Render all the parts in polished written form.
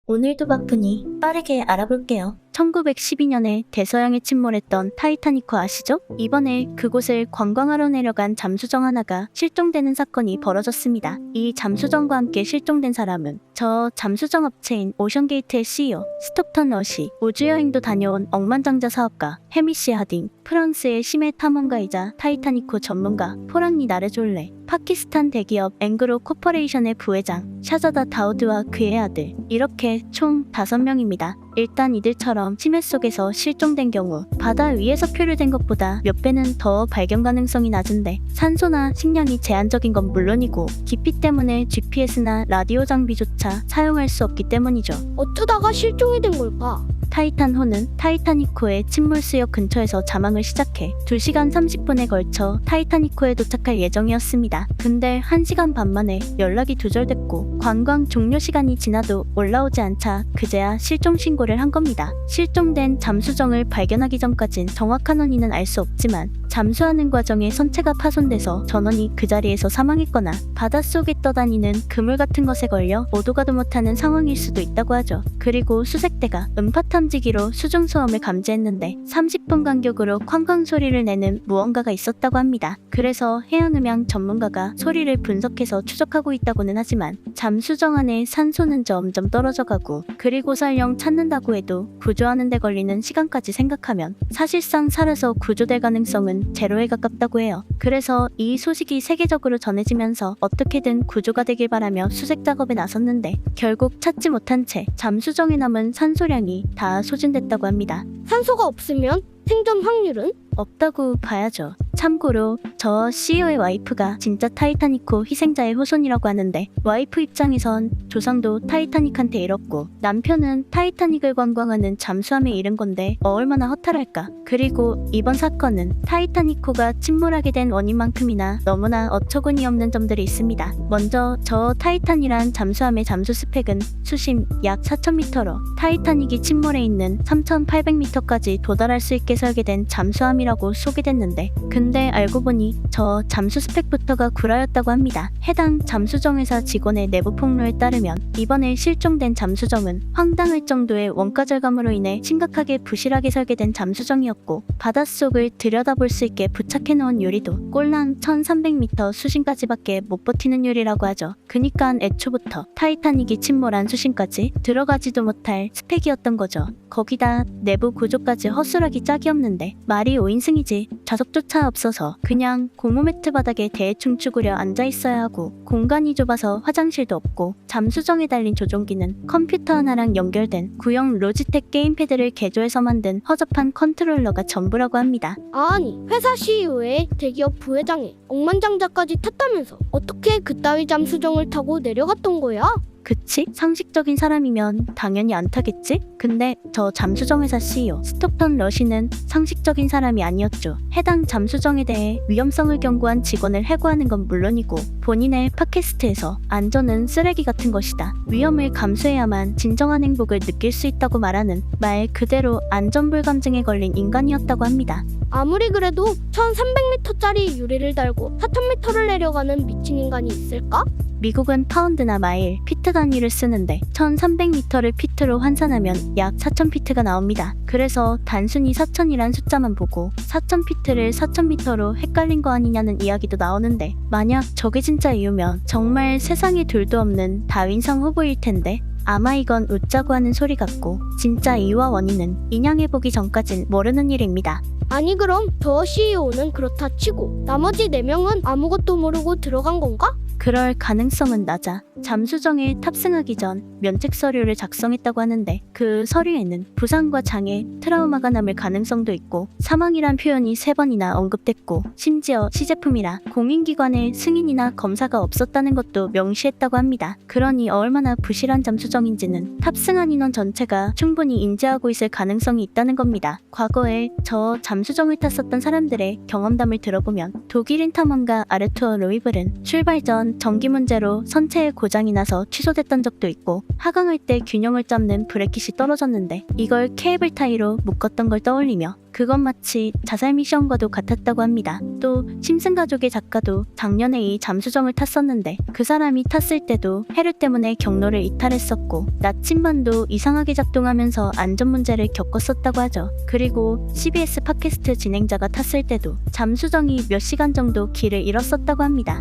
오늘도 바쁘니 빠르게 알아볼게요. 1912년에 대서양에 침몰했던 타이타닉호 아시죠? 이번에 그곳을 관광하러 내려간 잠수정 하나가 실종되는 사건이 벌어졌습니다. 이 잠수정과 함께 실종된 사람은 저 잠수정 업체인 오션게이트의 CEO 스톡턴 러시, 우주여행도 다녀온 억만장자 사업가 해미시 하딩, 프랑스의 심해 탐험가이자 타이타닉호 전문가 포랑니 나르졸레, 파키스탄 대기업 앵그로 코퍼레이션의 부회장 샤자다 다우드와 그의 아들, 이렇게 총 5명입니다. 일단 이들처럼 심해 속에서 실종된 경우 바다 위에서 표류된 것보다 몇 배는 더 발견 가능성이 낮은데 산소나 식량이 제한적인 건 물론이고 깊이 때문에 GPS나 라디오 장비조차 사용할 수 없기 때문이죠. 어쩌다가 실종이 된 걸까? 타이탄호는 타이타닉호의 침몰수역 근처에서 자망을 시작해 2시간 30분에 걸쳐 타이타닉호에 도착할 예정이었습니다. 근데 1시간 반 만에 연락이 두절됐고 관광 종료 시간이 지나도 올라오지 않자 그제야 실종 신고를 한 겁니다. 실종된 잠수정을 발견하기 전까진 정확한 원인은 알 수 없지만 잠수하는 과정에 선체가 파손돼서 전원이 그 자리에서 사망했거나 바닷속에 떠다니는 그물 같은 것에 걸려 오도 가도 못하는 상황일 수도 있다고 하죠. 그리고 수색대가 음파 탐지기로 수중소음을 감지했는데 30분 간격으로 쾅쾅 소리를 내는 무언가가 있었다고 합니다. 그래서 해양음향 전문가가 소리를 분석해서 추적하고 있다고는 하지만 잠수정 안에 산소는 점점 떨어져가고 그리고 설령 찾는다고 해도 구조하는 데 걸리는 시간까지 생각하면 사실상 살아서 구조될 가능성은 제로에 가깝다고 해요. 그래서 이 소식이 세계적으로 전해지면서 어떻게든 구조가 되길 바라며 수색 작업에 나섰는데 결국 찾지 못한 채 잠수정에 남은 산소량이 다 소진됐다고 합니다. 산소가 없으면 생존 확률은? 없다고 봐야죠. 참고로 저 CEO의 와이프가 진짜 타이타닉호 희생자의 후손이라고 하는데 와이프 입장에선 조상도 타이타닉한테 잃었고 남편은 타이타닉을 관광하는 잠수함에 잃은 건데 얼마나 허탈할까. 그리고 이번 사건은 타이타닉호가 침몰하게 된 원인만큼이나 너무나 어처구니 없는 점들이 있습니다. 먼저 저 타이탄이란 잠수함의 잠수 스펙은 수심 약 4,000m로 타이타닉이 침몰해 있는 3,800m까지 도달할 수 있게 설계된 잠수함이라고 소개됐는데 근데 알고 보니 저 잠수 스펙부터가 구라였다고 합니다. 해당 잠수정회사 직원의 내부 폭로에 따르면 이번에 실종된 잠수정은 황당할 정도의 원가 절감으로 인해 심각하게 부실하게 설계된 잠수정이었고 바닷속을 들여다볼 수 있게 부착해놓은 유리도 꼴랑 1300m 수심까지밖에 못 버티는 유리라고 하죠. 그니까 애초부터 타이타닉이 침몰한 수심까지 들어가지도 못할 스펙이었던 거죠. 거기다 내부 구조까지 허술하기 짝이 없는데 말이 5인승이지 좌석조차 없어서 그냥 고무 매트 바닥에 대충 쭈그려 앉아있어야 하고 공간이 좁아서 화장실도 없고 잠수정에 달린 조종기는 컴퓨터 하나랑 연결된 구형 로지텍 게임패드를 개조해서 만든 허접한 컨트롤러가 전부라고 합니다. 아니, 회사 CEO의 대기업 부회장에 억만장자까지 탔다면서 어떻게 그따위 잠수정을 타고 내려갔던 거야? 그치? 상식적인 사람이면 당연히 안 타겠지? 근데 저 잠수정 회사 CEO 스톡턴 러시는 상식적인 사람이 아니었죠. 해당 잠수정에 대해 위험성을 경고한 직원을 해고하는 건 물론이고 본인의 팟캐스트에서 안전은 쓰레기 같은 것이다. 위험을 감수해야만 진정한 행복을 느낄 수 있다고 말하는 말 그대로 안전불감증에 걸린 인간이었다고 합니다. 아무리 그래도 1300m짜리 유리를 달고 4000m를 내려가는 미친 인간이 있을까? 미국은 파운드나 마일, 피트 단위를 쓰는데 1300m를 피트로 환산하면 약 4000피트가 나옵니다. 그래서 단순히 4000이란 숫자만 보고 4000피트를 4000m로 헷갈린 거 아니냐는 이야기도 나오는데 만약 저게 진짜 이유면 정말 세상에 둘도 없는 다윈상 후보일 텐데 아마 이건 웃자고 하는 소리 같고 진짜 이유와 원인은 인양해보기 전까진 모르는 일입니다. 아니 그럼 저 CEO는 그렇다 치고 나머지 4명은 아무것도 모르고 들어간 건가? 그럴 가능성은 낮아. 잠수정에 탑승하기 전 면책 서류를 작성했다고 하는데 그 서류에는 부상과 장애, 트라우마가 남을 가능성도 있고 사망이란 표현이 3번이나 언급됐고 심지어 시제품이라 공인기관의 승인이나 검사가 없었다는 것도 명시했다고 합니다. 그러니 얼마나 부실한 잠수정인지는 탑승한 인원 전체가 충분히 인지하고 있을 가능성이 있다는 겁니다. 과거에 저 잠수정을 탔었던 사람들의 경험담을 들어보면 독일인 탐험가 아르투어 로이블은 출발 전 한번 전기 문제로 선체에 고장이 나서 취소됐던 적도 있고 하강할 때 균형을 잡는 브래킷이 떨어졌는데 이걸 케이블 타이로 묶었던 걸 떠올리며 그건 마치 자살 미션과도 같았다고 합니다. 또 심슨 가족의 작가도 작년에 이 잠수정을 탔었는데 그 사람이 탔을 때도 해류 때문에 경로를 이탈했었고 나침반도 이상하게 작동하면서 안전 문제를 겪었었다고 하죠. 그리고 CBS 팟캐스트 진행자가 탔을 때도 잠수정이 몇 시간 정도 길을 잃었었다고 합니다.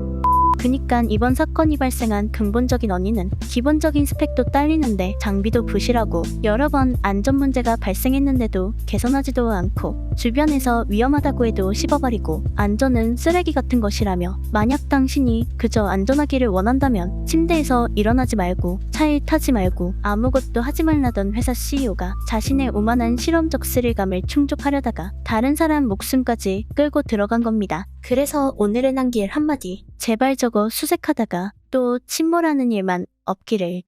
그니까 이번 사건이 발생한 근본적인 원인은 기본적인 스펙도 딸리는데 장비도 부실하고 여러 번 안전 문제가 발생했는데도 개선하지도 않고 주변에서 위험하다고 해도 씹어버리고 안전은 쓰레기 같은 것이라며 만약 당신이 그저 안전하기를 원한다면 침대에서 일어나지 말고 차에 타지 말고 아무것도 하지 말라던 회사 CEO가 자신의 오만한 실험적 스릴감을 충족하려다가 다른 사람 목숨까지 끌고 들어간 겁니다. 그래서 오늘의 남길 한마디 제발 저거 수색하다가 또 침몰하는 일만 없기를.